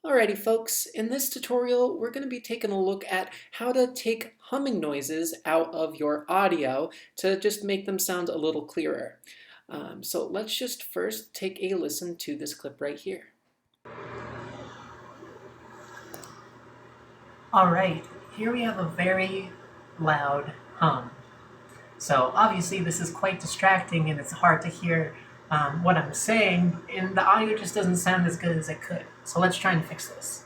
Alrighty folks, in this tutorial we're going to be taking a look at how to take humming noises out of your audio to just make them sound a little clearer. So let's just first take a listen to this clip right here. Alright, here we have a very loud hum. So obviously this is quite distracting and it's hard to hear what I'm saying, and the audio just doesn't sound as good as it could. So let's try and fix this.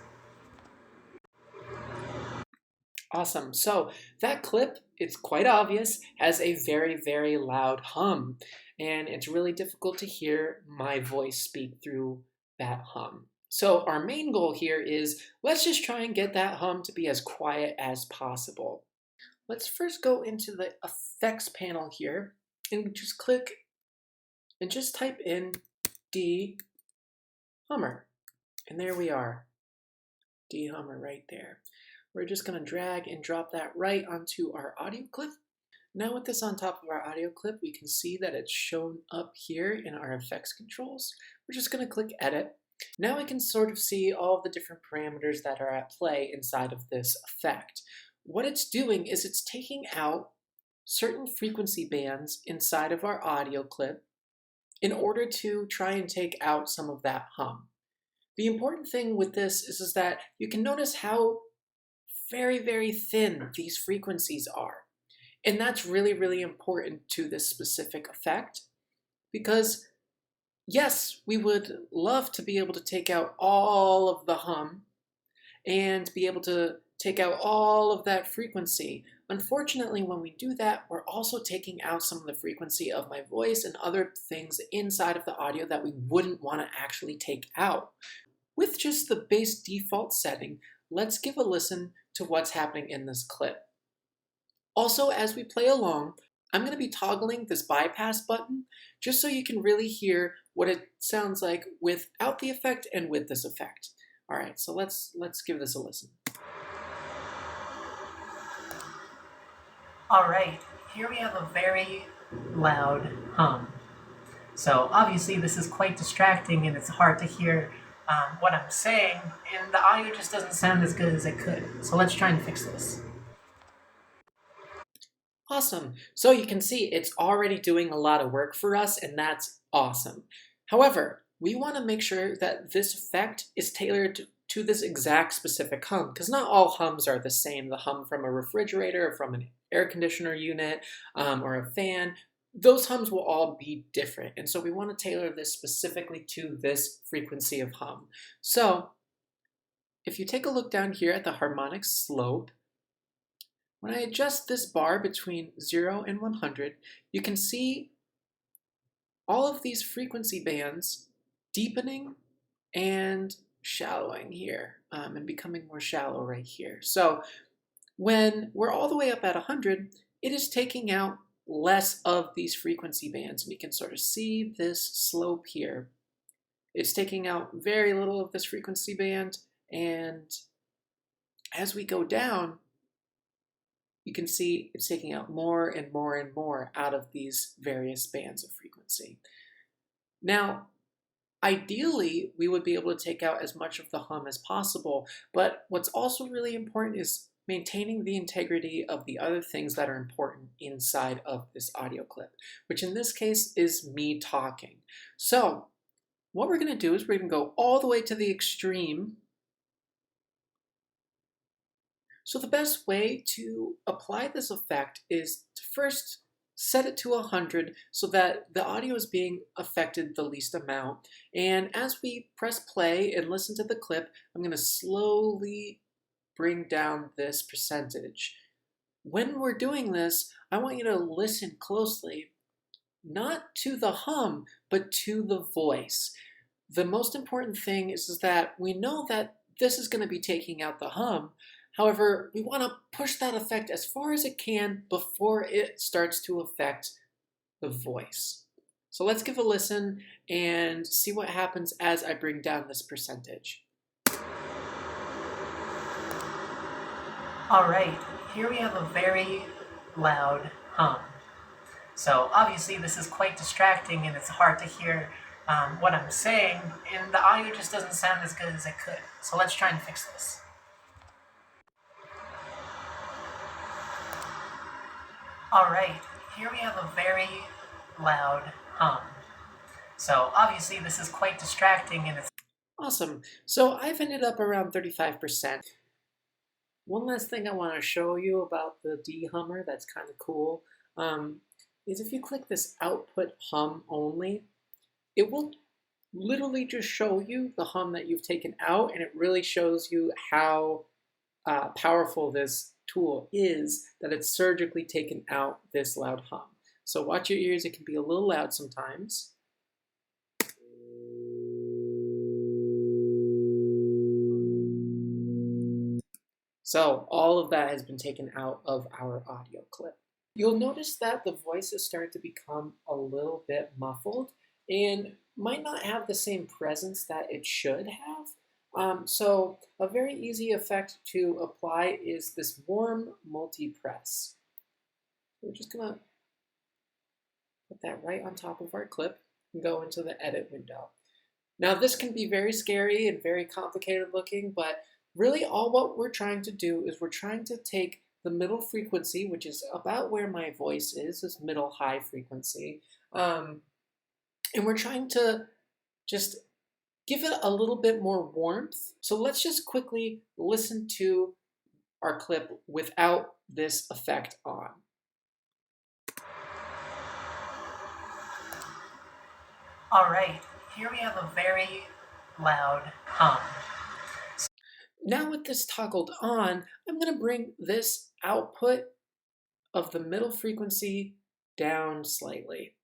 Awesome. So that clip, it's quite obvious, has a very loud hum, and it's really difficult to hear my voice speak through that hum. So our main goal here is let's just try and get that hum to be as quiet as possible. Let's first go into the effects panel here and just click and just type in D Hummer. And there we are, D Hummer right there. We're just going to drag and drop that right onto our audio clip. Now with this on top of our audio clip, we can see that it's shown up here in our effects controls. We're just going to click Edit. Now we can sort of see all of the different parameters that are at play inside of this effect. What it's doing is it's taking out certain frequency bands inside of our audio clip in order to try and take out some of that hum. The important thing with this is that you can notice how very thin these frequencies are. And that's really important to this specific effect because yes, we would love to be able to take out all of the hum and be able to take out all of that frequency. Unfortunately, when we do that, we're also taking out some of the frequency of my voice and other things inside of the audio that we wouldn't want to actually take out. With just the base default setting, let's give a listen to what's happening in this clip. Also, as we play along, I'm going to be toggling this bypass button just so you can really hear what it sounds like without the effect and with this effect. All right, so let's give this a listen. Alright, here we have a very loud hum. So obviously this is quite distracting and it's hard to hear what I'm saying, and the audio just doesn't sound as good as it could. So let's try and fix this. Awesome. So you can see it's already doing a lot of work for us, and that's awesome. However, we want to make sure that this effect is tailored to this exact specific hum, because not all hums are the same. The hum from a refrigerator or from an air conditioner unit or a fan, those hums will all be different. And so we want to tailor this specifically to this frequency of hum. So if you take a look down here at the harmonic slope, when I adjust this bar between 0 and 100, you can see all of these frequency bands deepening and shallowing here and becoming more shallow right here. So when we're all the way up at 100, it is taking out less of these frequency bands. We can sort of see this slope here. It's taking out very little of this frequency band, and as we go down, you can see it's taking out more and more out of these various bands of frequency. Now, ideally, we would be able to take out as much of the hum as possible, but what's also really important is maintaining the integrity of the other things that are important inside of this audio clip, which in this case is me talking. So what we're going to do is we're going to go all the way to the extreme. So the best way to apply this effect is to first set it to 100 so that the audio is being affected the least amount. And as we press play and listen to the clip, I'm going to slowly bring down this percentage. When we're doing this, I want you to listen closely, not to the hum, but to the voice. The most important thing is that we know that this is going to be taking out the hum. However, we want to push that effect as far as it can before it starts to affect the voice. So let's give a listen and see what happens as I bring down this percentage. Alright, here we have a very loud hum. So obviously this is quite distracting and it's hard to hear what I'm saying, and the audio just doesn't sound as good as it could. So let's try and fix this. Alright, here we have a very loud hum. So obviously this is quite distracting and it's Awesome. So I've ended up around 35%. One last thing I want to show you about the D-Hummer that's kind of cool is if you click this output hum only, it will literally just show you the hum that you've taken out, and it really shows you how powerful this tool is that it's surgically taken out this loud hum. So watch your ears, it can be a little loud sometimes. So all of that has been taken out of our audio clip. You'll notice that the voices start to become a little bit muffled and might not have the same presence that it should have. So a very easy effect to apply is this warm multi-press. We're just gonna put that right on top of our clip and go into the edit window. Now this can be very scary and very complicated looking, but really all what we're trying to do is we're trying to take the middle frequency, which is about where my voice is, this middle high frequency, and we're trying to just give it a little bit more warmth. So let's just quickly listen to our clip without this effect on. alright. Here we have a very loud hum. Now with this toggled on, I'm going to bring this output of the middle frequency down slightly.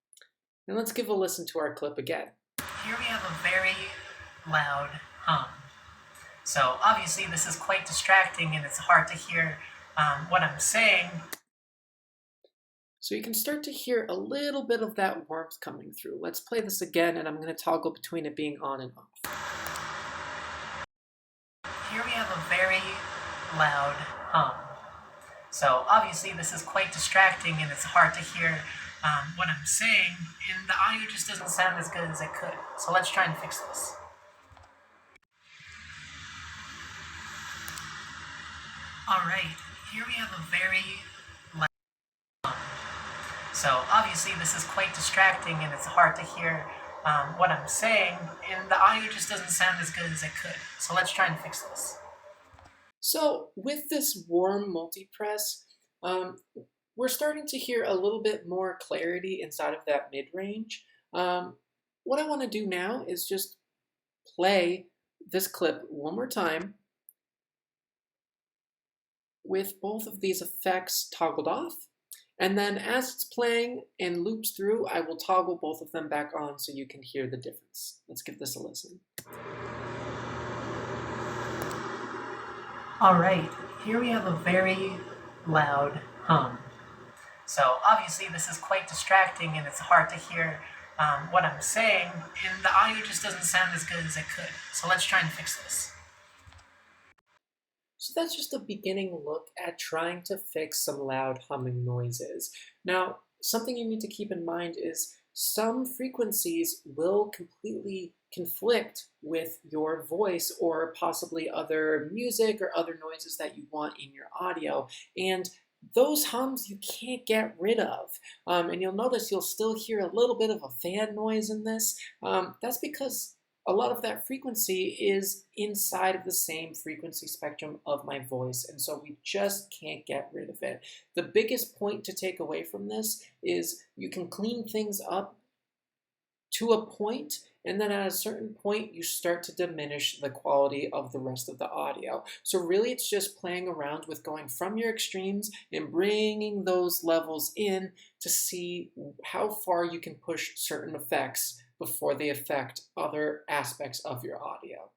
And let's give a listen to our clip again. Here we have a very loud hum. So obviously this is quite distracting and it's hard to hear what I'm saying. So you can start to hear a little bit of that warmth coming through. Let's play this again, and I'm going to toggle between it being on and off. Here we have a very loud hum. So obviously this is quite distracting and it's hard to hear what I'm saying, and the audio just doesn't sound as good as it could. So let's try and fix this. Alright, here we have a very loud hum. So obviously this is quite distracting and it's hard to hear what I'm saying, and the audio just doesn't sound as good as it could. So let's try and fix this. So with this warm multi-press, we're starting to hear a little bit more clarity inside of that mid-range. What I want to do now is just play this clip one more time with both of these effects toggled off. And then as it's playing and loops through, I will toggle both of them back on so you can hear the difference. Let's give this a listen. Alright, here we have a very loud hum. So obviously this is quite distracting and it's hard to hear what I'm saying, and the audio just doesn't sound as good as it could. So let's try and fix this. So that's just a beginning look at trying to fix some loud humming noises. Now, something you need to keep in mind is some frequencies will completely conflict with your voice or possibly other music or other noises that you want in your audio. And those hums you can't get rid of. And you'll notice you'll still hear a little bit of a fan noise in this. That's because a lot of that frequency is inside of the same frequency spectrum of my voice, and so we just can't get rid of it. The biggest point to take away from this is you can clean things up to a point, and then at a certain point you start to diminish the quality of the rest of the audio. So really it's just playing around with going from your extremes and bringing those levels in to see how far you can push certain effects before they affect other aspects of your audio.